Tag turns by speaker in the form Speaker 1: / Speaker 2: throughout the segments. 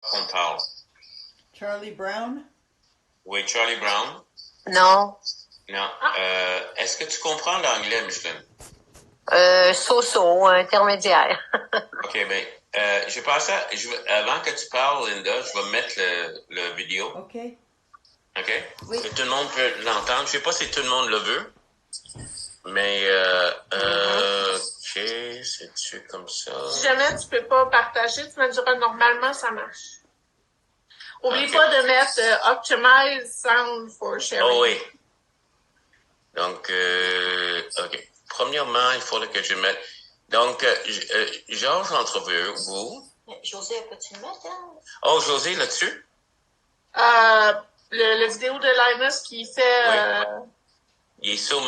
Speaker 1: qu'on parle?
Speaker 2: Charlie Brown?
Speaker 1: Oui, Charlie Brown.
Speaker 3: Non.
Speaker 1: Non. Est-ce que tu comprends l'anglais, Micheline?
Speaker 3: So-so, intermédiaire.
Speaker 1: OK, bien, je pense avant que tu parles, Linda, je vais mettre le vidéo.
Speaker 2: OK.
Speaker 1: OK?
Speaker 2: Oui.
Speaker 1: Que tout le monde peut l'entendre. Je sais pas si tout le monde le veut, mais OK, c'est-tu comme ça?
Speaker 4: Si jamais tu peux pas partager, tu me diras normalement ça marche. Oublie pas de mettre Optimize Sound for Sharing.
Speaker 1: Oh oui. Donc, OK. Premièrement, il faudrait que je mette... Donc, Georges Entrevue, vous...
Speaker 3: José, peux-tu le mettre? Hein?
Speaker 1: Oh, José, là-dessus?
Speaker 4: Le vidéo de Linus qui fait...
Speaker 1: Oui. Il est sur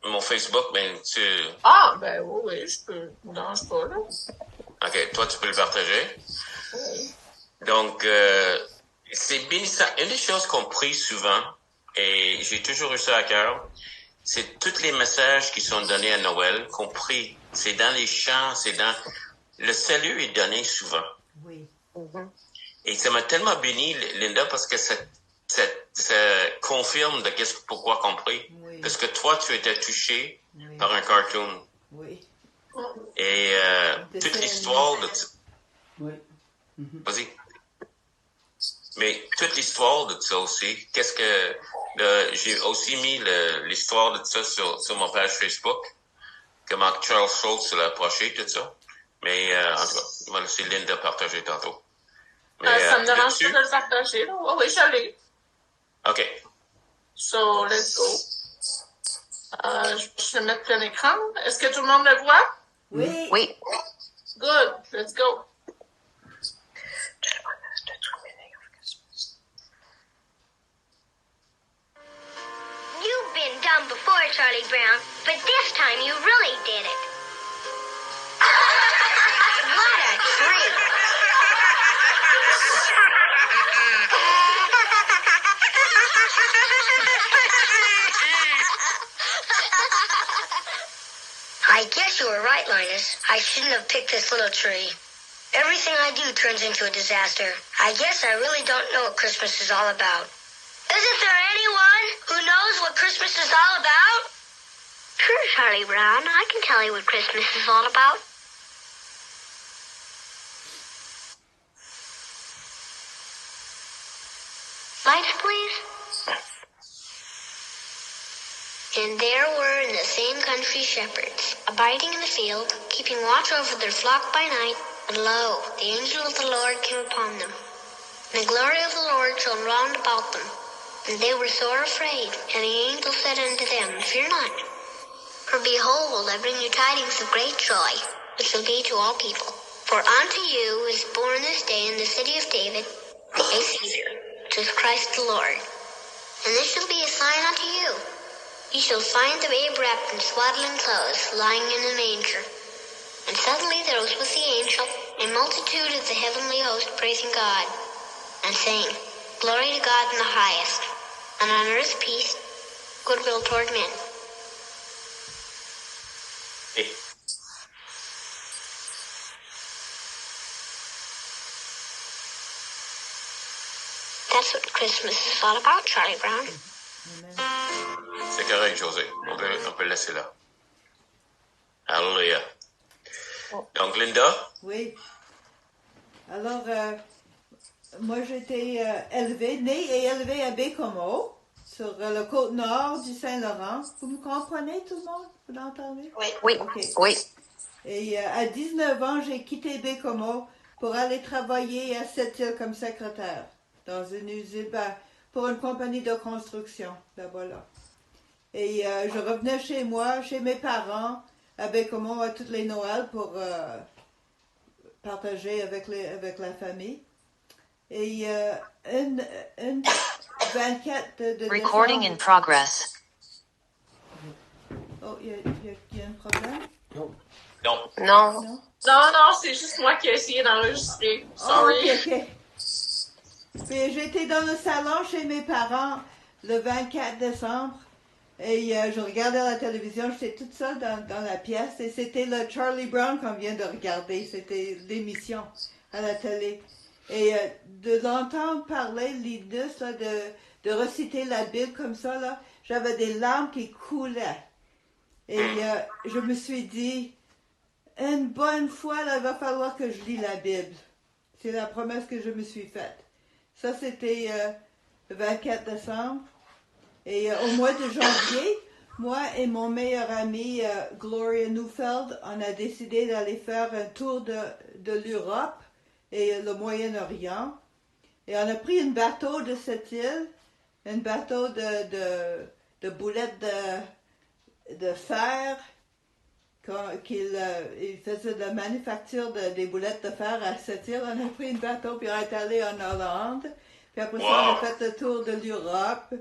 Speaker 1: mon Facebook, mais tu...
Speaker 4: Ah, ben oui, je peux. Ne dérange pas, là.
Speaker 1: OK, toi, tu peux le partager.
Speaker 4: Oui.
Speaker 1: Donc, c'est bénissant. Une des choses qu'on prie souvent, et j'ai toujours eu ça à cœur, c'est tous les messages qui sont donnés à Noël qu'on prie. C'est dans les chants, c'est dans... Le salut est donné souvent.
Speaker 2: Oui.
Speaker 3: Mm-hmm.
Speaker 1: Et ça m'a tellement béni, Linda, parce que ça confirme de pourquoi qu'on prie.
Speaker 2: Oui.
Speaker 1: Parce que toi, tu étais touché par un cartoon.
Speaker 2: Oui.
Speaker 1: Et toute l'histoire de...
Speaker 2: Oui.
Speaker 1: Vas-y. Mais toute l'histoire de ça aussi, j'ai aussi mis l'histoire de ça sur mon page Facebook, comment Charles Schultz l'a approché, tout ça. Mais en tout cas, je vais laisser Linda partager tantôt. Mais,
Speaker 4: ça me dérange pas de le partager, là. Oui, je l'ai.
Speaker 1: OK.
Speaker 4: So, let's go. Je vais mettre plein écran. Est-ce que tout le monde le voit?
Speaker 2: Oui.
Speaker 3: Oui.
Speaker 4: Good. Let's go.
Speaker 5: You've been dumb before, Charlie Brown, but this time you really did it. What a treat. I guess you were right, Linus. I shouldn't have picked this little tree. Everything I do turns into a disaster. I guess I really don't know what Christmas is all about. Isn't there anyone who knows what Christmas is all about? Sure, Charlie Brown. I can tell you what Christmas is all about. Lights, please. And there were in the same country shepherds, abiding in the field, keeping watch over their flock by night. And lo, the angel of the Lord came upon them. And the glory of the Lord shone round about them. And they were sore afraid. And the angel said unto them, Fear not. For behold, I bring you tidings of great joy, which shall be to all people. For unto you is born this day in the city of David a Savior, which is Christ the Lord. And this shall be a sign unto you. Ye shall find the babe wrapped in swaddling clothes, lying in a manger. And suddenly there was with the angel a multitude of the heavenly host praising God, and saying, Glory to God in the highest, and on earth peace, goodwill toward men.
Speaker 1: Hey.
Speaker 5: That's what Christmas is all about, Charlie Brown.
Speaker 1: C'est correct, José. On peut le laisser là. Alléluia. Donc, Linda?
Speaker 2: Oui. Alors, moi, j'ai été née et élevée à Bécomo, sur la côte nord du Saint-Laurent. Vous me comprenez, tout le monde? Vous l'entendez?
Speaker 3: Oui. Oui.
Speaker 2: Okay.
Speaker 3: Oui.
Speaker 2: Et à 19 ans, j'ai quitté Bécomo pour aller travailler à Sept-Îles comme secrétaire dans une usine, pour une compagnie de construction, là-bas, là. Et je revenais chez moi, chez mes parents, à Bécomo, à toutes les Noëls pour partager avec la famille. Et une 24 de
Speaker 6: Recording in progress.
Speaker 2: Oh, il y a un problème?
Speaker 1: Non.
Speaker 3: Non.
Speaker 4: Non, c'est juste moi qui ai essayé d'enregistrer. Sorry.
Speaker 2: Oh, ok. Puis j'étais dans le salon chez mes parents le 24 décembre et je regardais la télévision, j'étais toute seule dans la pièce et c'était le Charlie Brown qu'on vient de regarder, c'était l'émission à la télé. Et de l'entendre parler, Linus, là, de reciter la Bible comme ça, là, j'avais des larmes qui coulaient. Et je me suis dit, une bonne fois, là, il va falloir que je lis la Bible. C'est la promesse que je me suis faite. Ça, c'était le 24 décembre. Et au mois de janvier, moi et mon meilleur ami, Gloria Neufeld, on a décidé d'aller faire un tour de l'Europe et le Moyen-Orient. Et on a pris un bateau de cette île, un bateau de boulettes de fer. Il faisait de la manufacture des boulettes de fer à cette île. On a pris un bateau, puis on est allé en Hollande. Puis après ça, on a fait le tour de l'Europe.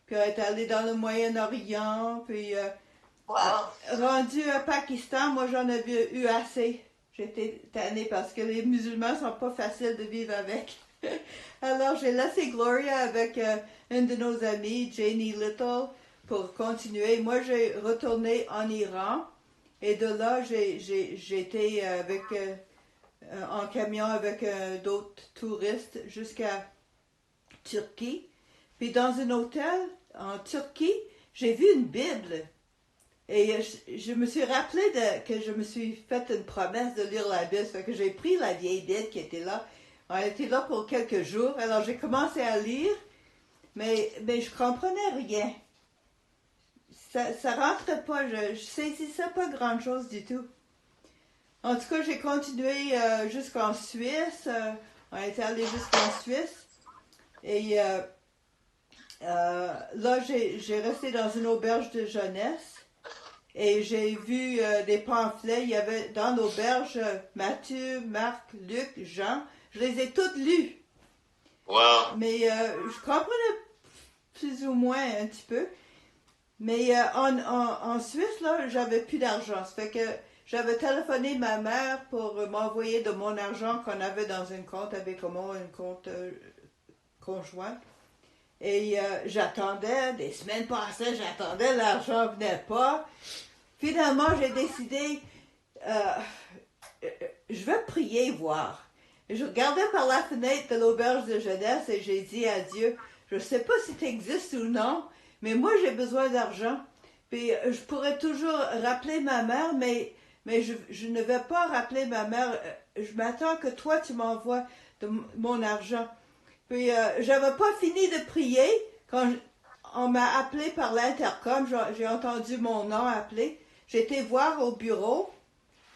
Speaker 2: Puis on est allé dans le Moyen-Orient. Puis rendu au Pakistan, moi j'en ai eu assez. J'étais tannée parce que les musulmans sont pas faciles de vivre avec. Alors j'ai laissé Gloria avec un de nos amis, Janie Little, pour continuer. Moi j'ai retourné en Iran. Et de là, j'étais en camion avec d'autres touristes jusqu'à Turquie. Puis dans un hôtel en Turquie, j'ai vu une Bible. Et je me suis rappelé que je me suis fait une promesse de lire la Bible. Fait que j'ai pris la vieille Bible qui était là. On était là pour quelques jours. Alors j'ai commencé à lire, mais je comprenais rien. Ça rentrait pas, je saisissais pas grand chose du tout. En tout cas, j'ai continué jusqu'en Suisse. On est allé jusqu'en Suisse. Et là, j'ai resté dans une auberge de jeunesse. Et j'ai vu des pamphlets. Il y avait dans l'auberge Matthieu, Marc, Luc, Jean. Je les ai toutes lus.
Speaker 1: Wow.
Speaker 2: Mais je comprenais plus ou moins un petit peu. Mais en Suisse, là, j'avais plus d'argent. Ça fait que j'avais téléphoné ma mère pour m'envoyer de mon argent qu'on avait dans un compte avec moi, un compte conjoint. Et j'attendais, des semaines passaient, j'attendais, l'argent venait pas. Finalement, j'ai décidé, je vais prier, voir. Et je regardais par la fenêtre de l'auberge de jeunesse et j'ai dit à Dieu, je sais pas si tu existes ou non, mais moi, j'ai besoin d'argent. Puis, je pourrais toujours rappeler ma mère, mais je ne vais pas rappeler ma mère. Je m'attends que toi, tu m'envoies mon argent. Puis, j'avais pas fini de prier quand on m'a appelé par l'intercom. J'ai entendu mon nom appeler. J'étais voir au bureau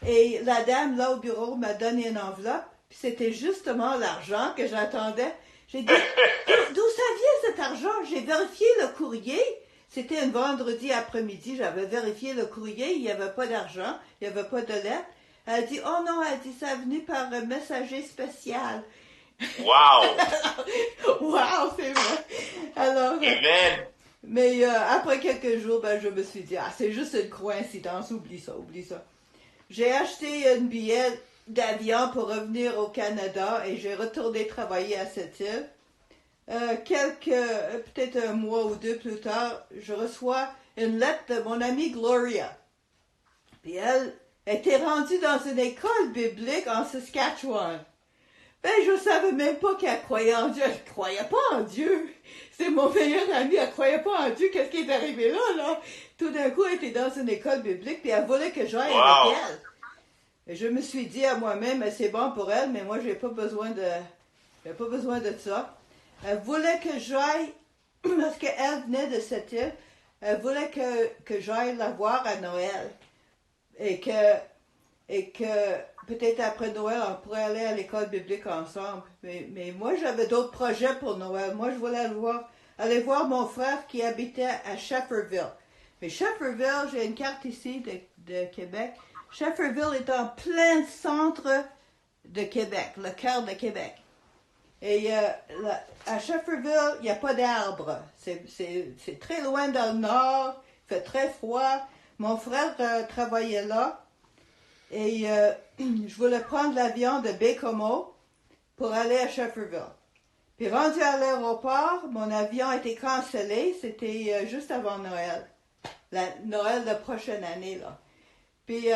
Speaker 2: et la dame, là, au bureau, m'a donné une enveloppe. Puis, c'était justement l'argent que j'attendais. J'ai dit, d'où ça vient cet argent? J'ai vérifié le courrier. C'était un vendredi après-midi. J'avais vérifié le courrier. Il n'y avait pas d'argent. Il n'y avait pas de lettre. Elle a dit, oh non, elle dit, ça est venu par un messager spécial.
Speaker 1: Wow!
Speaker 2: Wow, c'est vrai. Alors,
Speaker 1: Amen!
Speaker 2: mais après quelques jours, je me suis dit, c'est juste une coïncidence. Oublie ça, oublie ça. J'ai acheté un billet d'avion pour revenir au Canada et j'ai retourné travailler à cette île. Peut-être un mois ou deux plus tard, je reçois une lettre de mon amie Gloria. Puis elle était rendue dans une école biblique en Saskatchewan. Je savais même pas qu'elle croyait en Dieu. Elle croyait pas en Dieu. C'est mon meilleur ami, elle croyait pas en Dieu. Qu'est-ce qui est arrivé là? Tout d'un coup, elle était dans une école biblique puis elle voulait que j'aille avec elle. Et je me suis dit à moi-même, c'est bon pour elle, mais moi, j'ai pas besoin de ça. Elle voulait que j'aille, parce qu'elle venait de cette île, elle voulait que j'aille la voir à Noël. Et que peut-être après Noël, on pourrait aller à l'école biblique ensemble. Mais moi, j'avais d'autres projets pour Noël. Moi, je voulais aller voir mon frère qui habitait à Shefferville. Mais Shefferville, j'ai une carte ici de Québec. Shefferville est en plein centre de Québec, le cœur de Québec. Et à Shefferville, il n'y a pas d'arbres. C'est très loin dans le nord, il fait très froid. Mon frère travaillait là et je voulais prendre l'avion de Baie-Comeau pour aller à Shefferville. Puis rendu à l'aéroport, mon avion a été cancellé, c'était juste avant Noël. Noël de prochaine année, là. Puis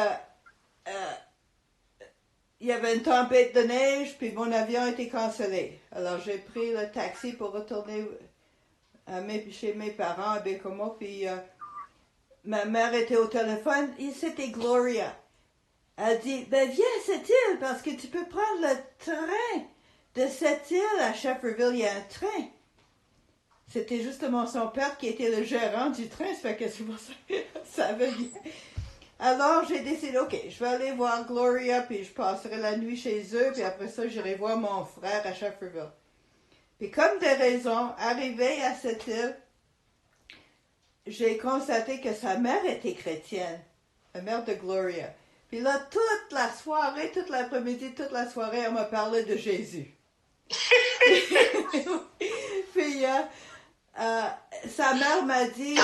Speaker 2: il y avait une tempête de neige, puis mon avion était cancellé. Alors, j'ai pris le taxi pour retourner chez mes parents à Bécomo, puis ma mère était au téléphone, et c'était Gloria. Elle dit, ben viens à cette île, parce que tu peux prendre le train de cette île à Shefferville, il y a un train. C'était justement son père qui était le gérant du train, ça fait que c'est pour ça que ça avait bien. Alors, j'ai décidé, OK, je vais aller voir Gloria, puis je passerai la nuit chez eux, puis après ça, j'irai voir mon frère à Shefferville. Puis comme des raisons, arrivé à cette île, j'ai constaté que sa mère était chrétienne, la mère de Gloria. Puis là, toute la soirée, toute l'après-midi, toute la soirée, elle m'a parlé de Jésus. Puis sa mère m'a dit,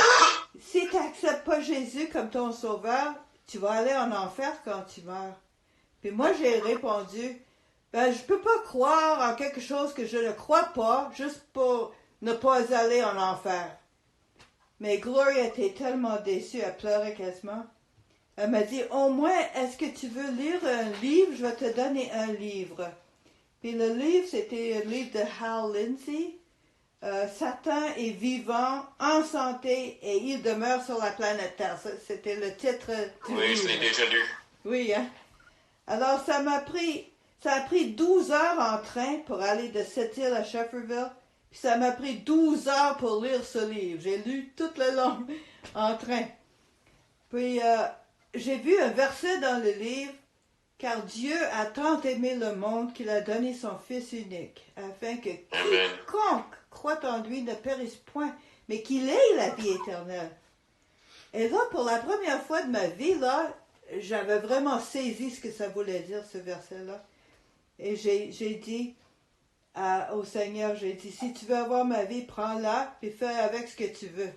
Speaker 2: si tu n'acceptes pas Jésus comme ton sauveur, tu vas aller en enfer quand tu meurs. Puis moi, j'ai répondu, ben, je peux pas croire en quelque chose que je ne crois pas, juste pour ne pas aller en enfer. Mais Gloria était tellement déçue, elle pleurait quasiment. Elle m'a dit, au moins, est-ce que tu veux lire un livre? Je vais te donner un livre. Puis le livre, c'était un livre de Hal Lindsey. Satan est vivant, en santé, et il demeure sur la planète Terre. C'était le titre du livre.
Speaker 1: Oui, je l'ai déjà lu.
Speaker 2: Oui, hein? Alors, ça a pris 12 heures en train pour aller de cette île à Shefferville. Puis ça m'a pris 12 heures pour lire ce livre. J'ai lu toute la langue en train. Puis, j'ai vu un verset dans le livre, car Dieu a tant aimé le monde qu'il a donné son Fils unique, afin que quiconque croit en lui ne périsse point, mais qu'il ait la vie éternelle. Et là, pour la première fois de ma vie, là, j'avais vraiment saisi ce que ça voulait dire, ce verset-là. Et j'ai dit au Seigneur, j'ai dit, si tu veux avoir ma vie, prends-la, puis fais avec ce que tu veux.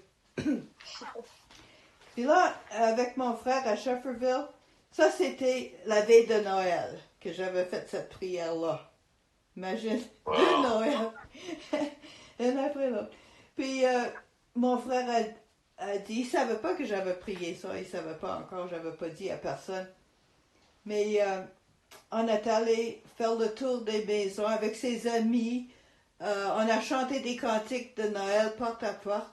Speaker 2: Puis là, avec mon frère à Shefferville, ça c'était la veille de Noël que j'avais fait cette prière-là. Imagine,
Speaker 1: Wow.
Speaker 2: de Noël. Un après l'autre. Puis mon frère a dit, il ne savait pas que j'avais prié ça, il ne savait pas encore, je n'avais pas dit à personne. Mais on est allé faire le tour des maisons avec ses amis. On a chanté des cantiques de Noël porte à porte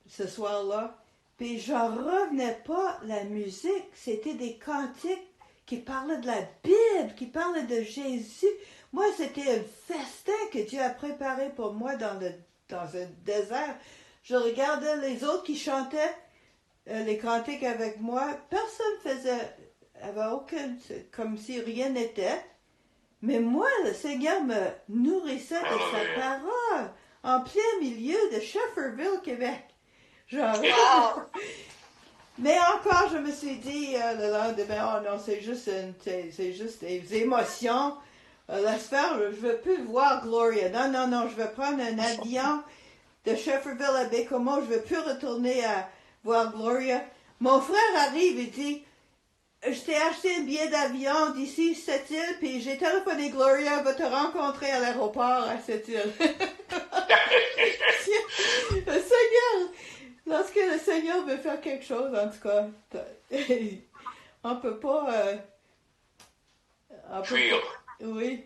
Speaker 2: ce soir-là. Puis j'en revenais pas, la musique, c'était des cantiques qui parlaient de la Bible, qui parlaient de Jésus. Moi, c'était un festin que Dieu a préparé pour moi dans un désert. Je regardais les autres qui chantaient les cantiques avec moi. Personne avait aucun, comme si rien n'était. Mais moi, le Seigneur me nourrissait de sa parole en plein milieu de Shefferville, Québec. Genre, mais encore, je me suis dit le lendemain, oh non, c'est juste des émotions. Laisse faire, je ne veux plus voir Gloria. Non, je veux prendre un avion de Shefferville à Bécomo. Je ne veux plus retourner à voir Gloria. Mon frère arrive et dit, je t'ai acheté un billet d'avion d'ici cette île, puis j'ai téléphoné Gloria, va te rencontrer à l'aéroport à cette île. Le Seigneur... Lorsque le Seigneur veut faire quelque chose, en tout cas, on ne peut pas...
Speaker 1: Fuir.
Speaker 2: Oui.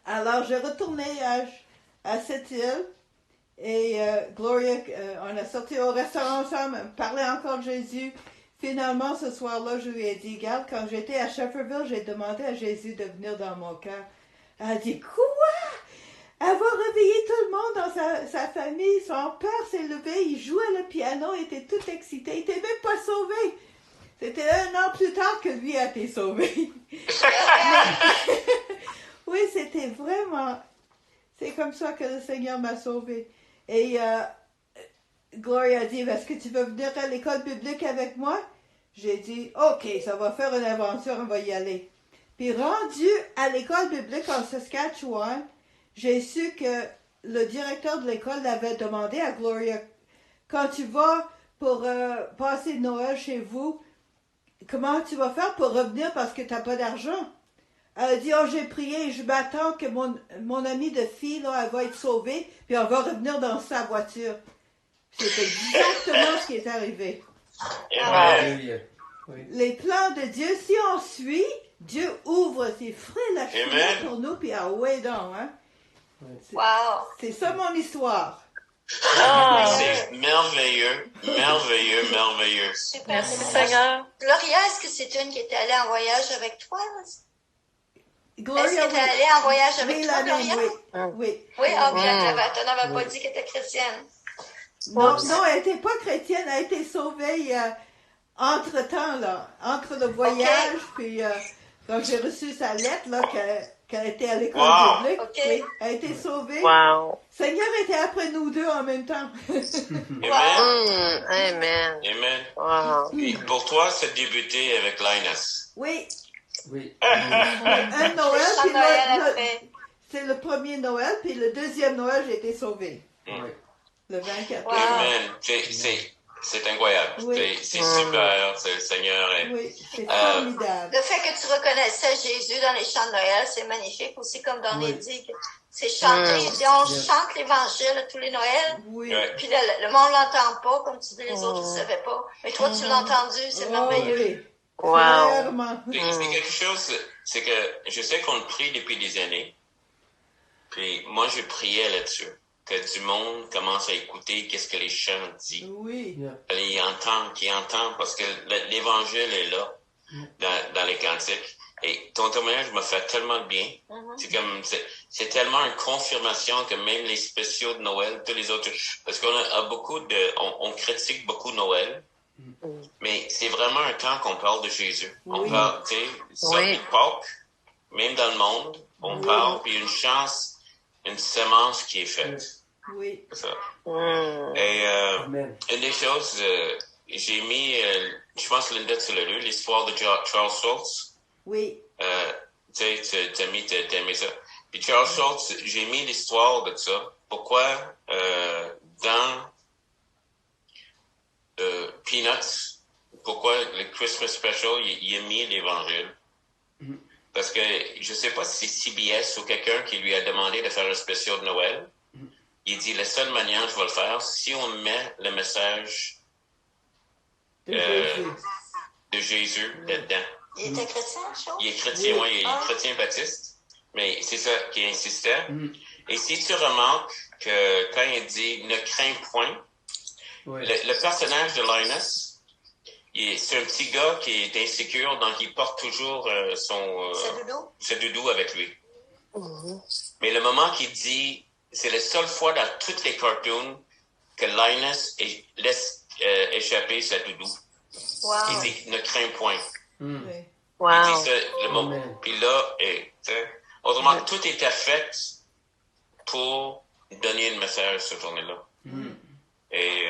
Speaker 2: Alors, j'ai retourné à cette île et Gloria, on a sorti au restaurant ensemble, on parlait encore de Jésus. Finalement, ce soir-là, je lui ai dit, regarde, quand j'étais à Shefferville, j'ai demandé à Jésus de venir dans mon cœur. Elle a dit, quoi? Elle va réveiller tout le monde dans sa famille. Son père s'est levé, il jouait le piano, il était tout excité. Il n'était même pas sauvé. C'était 1 an plus tard que lui a été sauvé. Oui, c'était vraiment... C'est comme ça que le Seigneur m'a sauvé. Et Gloria a dit, est-ce que tu veux venir à l'école biblique avec moi? J'ai dit, OK, ça va faire une aventure, on va y aller. Puis rendu à l'école biblique en Saskatchewan, j'ai su que le directeur de l'école avait demandé à Gloria, quand tu vas pour passer Noël chez vous, comment tu vas faire pour revenir parce que tu n'as pas d'argent? Elle a dit, oh, j'ai prié, je m'attends que mon amie de fille, là, elle va être sauvée, puis on va revenir dans sa voiture. C'est exactement ce qui est arrivé.
Speaker 1: Amen.
Speaker 2: Les plans de Dieu, si on suit, Dieu ouvre ses fruits la fenêtre pour nous, puis ah ouais donc, hein?
Speaker 7: Wow!
Speaker 2: C'est ça mon histoire.
Speaker 1: C'est merveilleux, merveilleux, merveilleux.
Speaker 7: Super.
Speaker 4: Merci Seigneur.
Speaker 7: Gloria, est-ce que c'est une qui était allée en voyage avec toi?
Speaker 2: Gloria,
Speaker 7: Est-ce qu'elle est allée en voyage avec
Speaker 2: oui,
Speaker 7: toi,
Speaker 2: la
Speaker 7: Gloria?
Speaker 2: même, oui.
Speaker 7: Oui, tu n'avais pas dit qu'elle était chrétienne.
Speaker 2: Non, elle n'était pas chrétienne, elle a été sauvée entre-temps, là, entre le voyage, puis quand j'ai reçu sa lettre, là, qu'elle était à l'école publique, oui, elle a été sauvée.
Speaker 3: Wow.
Speaker 2: Seigneur était après nous deux en même temps.
Speaker 1: Amen.
Speaker 3: Amen.
Speaker 1: Amen.
Speaker 3: Wow.
Speaker 1: Puis pour toi, c'est débuté avec Linus.
Speaker 2: Oui.
Speaker 8: Oui.
Speaker 2: Un Noël,
Speaker 7: Sans
Speaker 2: puis
Speaker 7: Noël après.
Speaker 2: c'est le premier Noël, puis le deuxième Noël, j'ai été sauvée.
Speaker 8: Oui.
Speaker 2: Le 24.
Speaker 7: Wow.
Speaker 1: Amen. C'est incroyable.
Speaker 2: Oui.
Speaker 1: C'est super. Le Seigneur est...
Speaker 2: Oui, c'est formidable.
Speaker 7: Le fait que tu reconnaissais Jésus dans les chants de Noël, c'est magnifique. Aussi, comme Don
Speaker 8: Oui.
Speaker 7: dit, c'est chanté. On chante l'Évangile à tous les Noëls.
Speaker 2: Oui.
Speaker 7: Puis le monde l'entend pas, comme tu dis, les autres ne savaient pas. Mais toi, tu l'as entendu, c'est merveilleux.
Speaker 2: Oui.
Speaker 3: Wow.
Speaker 2: Clairement.
Speaker 1: C'est quelque chose, c'est que je sais qu'on prie depuis des années. Puis moi, je priais là-dessus. Que du monde commence à écouter qu'est-ce que les chants disent.
Speaker 2: Oui.
Speaker 1: Qu'ils entendent, parce que l'Évangile est là, dans les cantiques. Et ton témoignage me fait tellement de bien. C'est tellement une confirmation que même les spéciaux de Noël, tous les autres, parce qu'on a beaucoup on critique beaucoup Noël, mais c'est vraiment un temps qu'on parle de Jésus. On parle, tu sais, ça, puis Pâques, même dans le monde, on parle, puis une chance, une semence qui est faite.
Speaker 2: Oui.
Speaker 1: C'est ça. Et une des choses, j'ai mis, je pense que Linda, tu l'as lu, l'histoire de Charles Schultz.
Speaker 2: Oui.
Speaker 1: Tu sais, t'as aimé ça. Puis Charles Schultz, j'ai mis l'histoire de ça. Pourquoi dans Peanuts, pourquoi le Christmas Special, il a mis l'Évangile? Parce que je sais pas si c'est CBS ou quelqu'un qui lui a demandé de faire un spécial de Noël. Il dit, la seule manière que je vais le faire, si on met le message de Jésus là-dedans.
Speaker 7: Il était chrétien, Charles?
Speaker 1: Il est chrétien, oui, il est chrétien baptiste. Mais c'est ça qui insistait. Et si tu remarques que quand il dit « ne crains point le personnage de Linus, c'est un petit gars qui est insécure, donc il porte toujours sa doudou avec lui. Mais le moment qu'il dit, c'est la seule fois dans toutes les cartoons que Linus laisse échapper sa doudou.
Speaker 7: Wow.
Speaker 1: Il dit, ne crains point.
Speaker 2: Oui.
Speaker 3: Wow.
Speaker 1: Il dit ça, le moment. Puis là, autrement, tout était fait pour donner un message cette journée-là. Et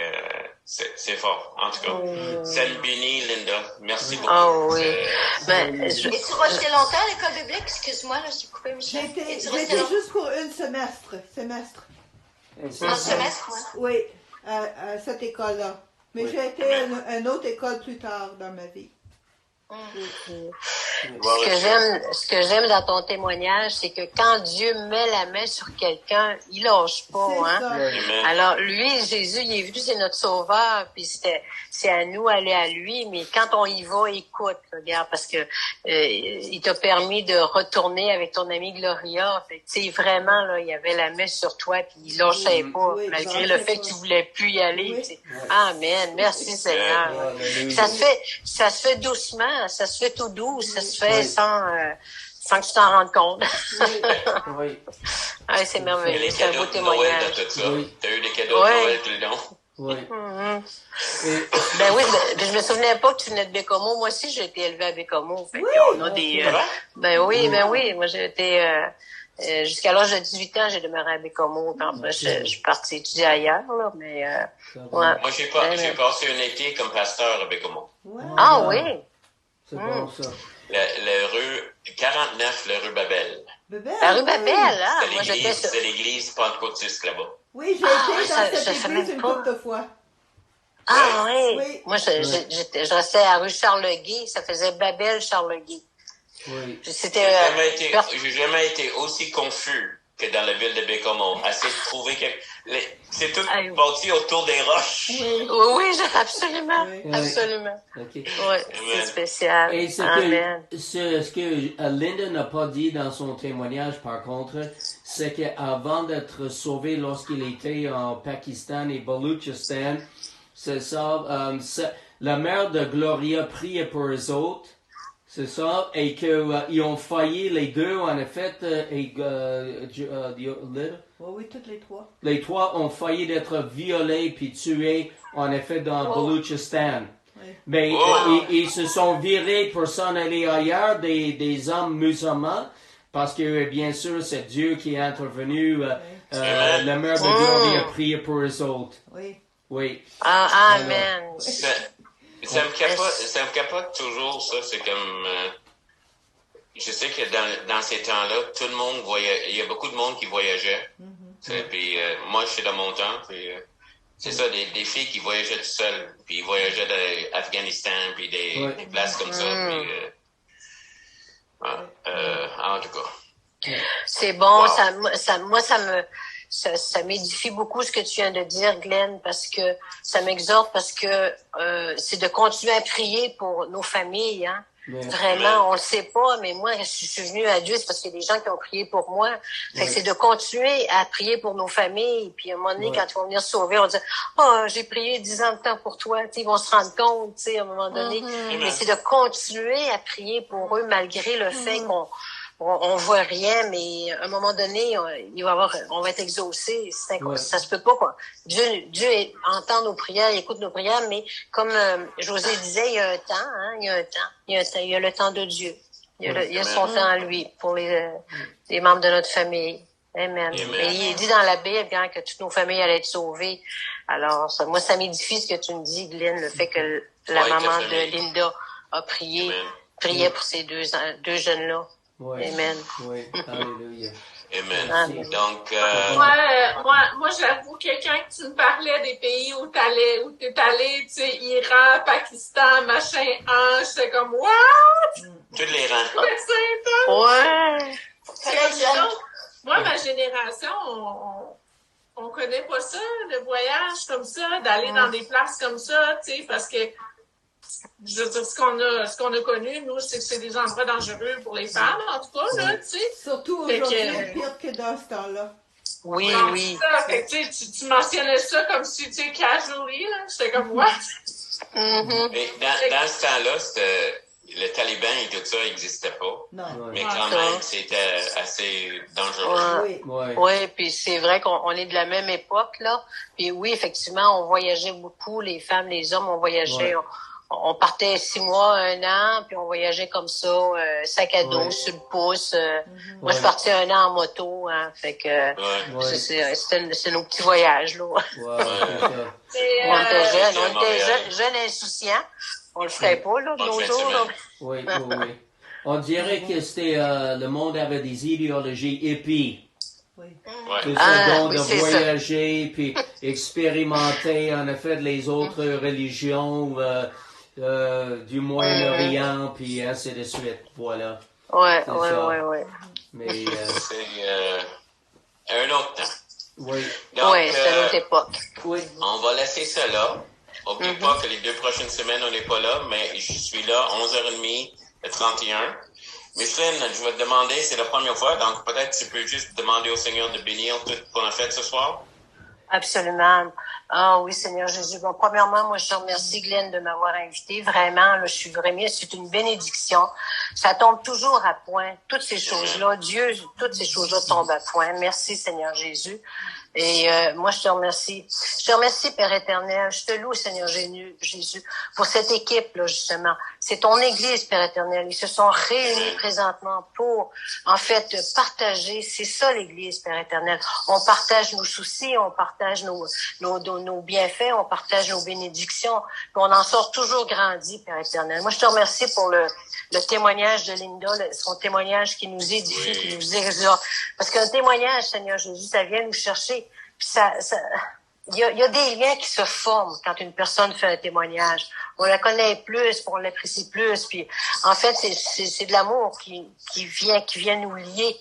Speaker 1: c'est fort, en tout cas. Salut béni, Linda. Merci beaucoup.
Speaker 3: Oh oui.
Speaker 7: Et tu restais longtemps à l'école biblique? Excuse-moi, là, je t'ai coupé, Michel.
Speaker 2: J'étais juste pour un semestre.
Speaker 7: Un semestre,
Speaker 2: Oui, à cette école-là. Mais j'ai été à une autre école plus tard dans ma vie.
Speaker 3: Ce que j'aime dans ton témoignage, c'est que quand Dieu met la main sur quelqu'un, il lâche pas, hein.
Speaker 1: Amen.
Speaker 3: Alors, lui, Jésus, il est venu, c'est notre sauveur, puis c'est à nous aller à lui, mais quand on y va, écoute, regarde, parce que il t'a permis de retourner avec ton amie Gloria. Fait tu sais, vraiment, là, il y avait la main sur toi, puis il lâchait pas, malgré le fait que tu voulais plus y aller. Tu sais. Amen. Merci, Seigneur. Ça se fait doucement, ça se fait tout doux, ça se fait sans que tu t'en rendes compte.
Speaker 8: Oui.
Speaker 3: Ah, c'est merveilleux.
Speaker 1: Les
Speaker 3: C'est un beau
Speaker 1: cadeaux de Noël
Speaker 3: témoignage.
Speaker 1: dans tout ça. T'as eu des cadeaux de Noël tout le long.
Speaker 8: Oui.
Speaker 3: Ben oui, je me souvenais pas que tu venais de Bécomo. Moi aussi, j'ai été élevée à Bécomo. Fait on a des, ben oui. Moi, j'ai été, jusqu'à l'âge de 18 ans, j'ai demeuré à Bécomo. Puis après, je suis partie étudier ailleurs, là, mais, ouais.
Speaker 1: Moi, j'ai passé un été comme pasteur à Bécomo.
Speaker 3: Ah oui?
Speaker 8: C'est bon, ça.
Speaker 1: La rue 49, la rue Babel.
Speaker 3: La rue Babel, hein? Moi,
Speaker 1: C'est l'église pentecôtiste là-bas.
Speaker 2: Oui, j'ai été dans cette
Speaker 3: savais
Speaker 2: église une
Speaker 3: pas.
Speaker 2: couple de fois.
Speaker 3: Ah oui?
Speaker 2: Oui.
Speaker 3: Moi, je restais à rue Charles-Guy. Ça faisait Babel-Charles-Guy.
Speaker 8: Oui.
Speaker 3: C'était,
Speaker 1: J'ai jamais été aussi confus que dans la ville de Bécomo. Essayer de trouver c'est tout bâti autour des roches.
Speaker 3: Oui, absolument.
Speaker 2: Oui.
Speaker 3: Absolument.
Speaker 8: OK.
Speaker 3: Oui, c'est spécial.
Speaker 8: Et
Speaker 3: Amen.
Speaker 8: ce que Linda n'a pas dit dans son témoignage, par contre, c'est qu'avant d'être sauvé lorsqu'il était en Pakistan et Baluchistan, c'est ça, la mère de Gloria priait pour eux autres, c'est ça, et qu'ils ont failli les deux, en effet,
Speaker 2: Oui, toutes les trois.
Speaker 8: les trois ont failli d'être violés puis tués, en effet, dans Baluchistan.
Speaker 2: Oui.
Speaker 8: Mais ils se sont virés pour s'en aller ailleurs, des hommes musulmans, parce que, bien sûr, c'est Dieu qui est intervenu. La mère de Gloria a prié pour eux autres.
Speaker 2: Oui.
Speaker 8: Oui.
Speaker 3: Amen.
Speaker 1: Ça me capote toujours, ça. C'est comme... je sais que dans ces temps-là, tout le monde voyageait. Il y a beaucoup de monde qui voyageait. Puis moi, je suis dans mon temps. Puis, c'est ça, des filles qui voyageaient tout seules. Puis ils voyageaient d'Afghanistan, puis des places comme ça. Puis, en tout cas.
Speaker 3: C'est bon,
Speaker 1: Wow.
Speaker 3: ça m'édifie beaucoup ce que tu viens de dire, Glenn, parce que ça m'exhorte, parce que c'est de continuer à prier pour nos familles, hein. Vraiment, on le sait pas, mais moi, je suis venue à Dieu, c'est parce qu'il y a des gens qui ont prié pour moi. Fait que c'est de continuer à prier pour nos familles. Puis à un moment donné, quand ils vont venir sauver, on dit « Oh, j'ai prié 10 ans de temps pour toi. » Ils vont se rendre compte, à un moment donné. Mais c'est de continuer à prier pour eux, malgré le fait qu'on voit rien, mais à un moment donné, on va être exaucé. Ça se peut pas, quoi. Dieu entend nos prières, il écoute nos prières, mais comme José disait, il y a un temps, hein, il y a le temps de Dieu. Il y a son temps à lui pour les membres de notre famille. Amen. Et il dit dans la Bible que toutes nos familles allaient être sauvées. Alors, moi, ça m'édifie ce que tu me dis, Glenn, le fait que la maman de Linda a priait pour ces deux jeunes-là.
Speaker 8: Oui.
Speaker 3: Amen.
Speaker 8: Oui. Alléluia.
Speaker 1: Amen. Donc,
Speaker 4: Moi, j'avoue que quand tu me parlais des pays où t'es allé, tu sais, Iran, Pakistan, machin, j'étais comme, what?
Speaker 1: tous les rangs.
Speaker 4: C'est
Speaker 3: Ouais.
Speaker 7: Très jeune.
Speaker 4: Moi, ma génération, on connaît pas ça, le voyage comme ça, d'aller dans des places comme ça, tu sais, parce que je veux dire, ce qu'on a connu, nous, c'est que c'est des endroits dangereux pour les femmes, en tout cas, là, tu sais.
Speaker 2: Surtout aujourd'hui, pire que dans ce temps-là.
Speaker 3: Oui,
Speaker 4: Donc,
Speaker 3: oui.
Speaker 4: Ça, fait que, tu mentionnais ça comme si, tu sais, casually, là. J'étais comme, what?
Speaker 1: Mais dans ce temps-là, le Taliban et tout ça n'existait pas.
Speaker 2: Non.
Speaker 1: Mais quand même, c'était assez dangereux.
Speaker 3: Oui, puis c'est vrai qu'on est de la même époque, là. Puis oui, effectivement, on voyageait beaucoup, les femmes, les hommes, on voyageait. On partait 6 mois, 1 an, puis on voyageait comme ça, sac à dos, sur le pouce. Moi, je partais 1 an en moto, hein, fait que c'est nos petits voyages, là. On était jeunes insouciants. On le ferait pas, là, de nos jours, là.
Speaker 8: Oui. On dirait que c'était le monde avait des idéologies hippies. Tout ça, donc de voyager, puis expérimenter, en effet, les autres religions du Moyen-Orient, puis ainsi de suite. Voilà.
Speaker 3: Ouais.
Speaker 8: Mais
Speaker 1: c'est un autre temps.
Speaker 8: Oui.
Speaker 1: Donc,
Speaker 3: c'est une autre époque.
Speaker 8: Oui.
Speaker 1: On va laisser ça là. N'oubliez pas que les 2 prochaines semaines, on n'est pas là, mais je suis là 11h30 le 31. Micheline, je vais te demander, c'est la première fois, donc peut-être tu peux juste demander au Seigneur de bénir tout ce qu'on a fait ce soir.
Speaker 3: Absolument. Ah oui, Seigneur Jésus. Bon, premièrement, moi, je te remercie, Glenn, de m'avoir invité. Vraiment, là, je suis vraiment, c'est une bénédiction. Ça tombe toujours à point. Toutes ces choses-là, Dieu, toutes ces choses-là tombent à point. Merci, Seigneur Jésus. Et moi, je te remercie. Je te remercie, Père éternel. Je te loue, Seigneur Jésus, pour cette équipe-là, justement. C'est ton Église, Père éternel. Ils se sont réunis présentement pour, en fait, partager. C'est ça, l'Église, Père éternel. On partage nos soucis, on partage nos bienfaits, on partage nos bénédictions. Puis on en sort toujours grandi, Père éternel. Moi, je te remercie pour le témoignage de Linda, son témoignage qui nous édifie, qui nous exhorte. Parce qu'un témoignage, Seigneur Jésus, ça vient nous chercher. Puis il y a des liens qui se forment quand une personne fait un témoignage. On la connaît plus, on l'apprécie plus. Puis en fait, c'est de l'amour qui vient nous lier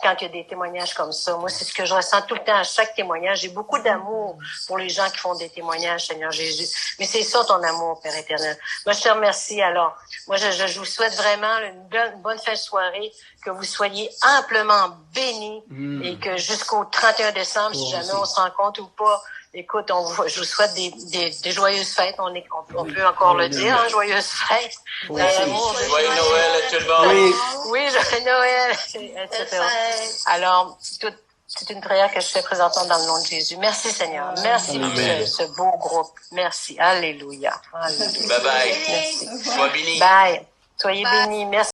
Speaker 3: quand il y a des témoignages comme ça. Moi, c'est ce que je ressens tout le temps à chaque témoignage. J'ai beaucoup d'amour pour les gens qui font des témoignages, Seigneur Jésus. Mais c'est ça ton amour, Père éternel. Moi, je te remercie. Alors, moi, je vous souhaite vraiment une bonne fin de soirée, que vous soyez amplement bénis et que jusqu'au 31 décembre, si jamais on se rencontre ou pas, écoute, je vous souhaite des joyeuses fêtes. On peut encore le dire, hein, joyeuses fêtes.
Speaker 1: Joyeux Noël à tout le monde.
Speaker 3: Oui, joyeux Noël, etc. Alors, c'est une prière que je fais présentement dans le nom de Jésus. Merci Seigneur. Merci pour ce beau groupe. Merci. Alléluia. Alléluia.
Speaker 1: Bye bye.
Speaker 3: Merci.
Speaker 1: Sois béni.
Speaker 3: Bye. Soyez bénis. Merci.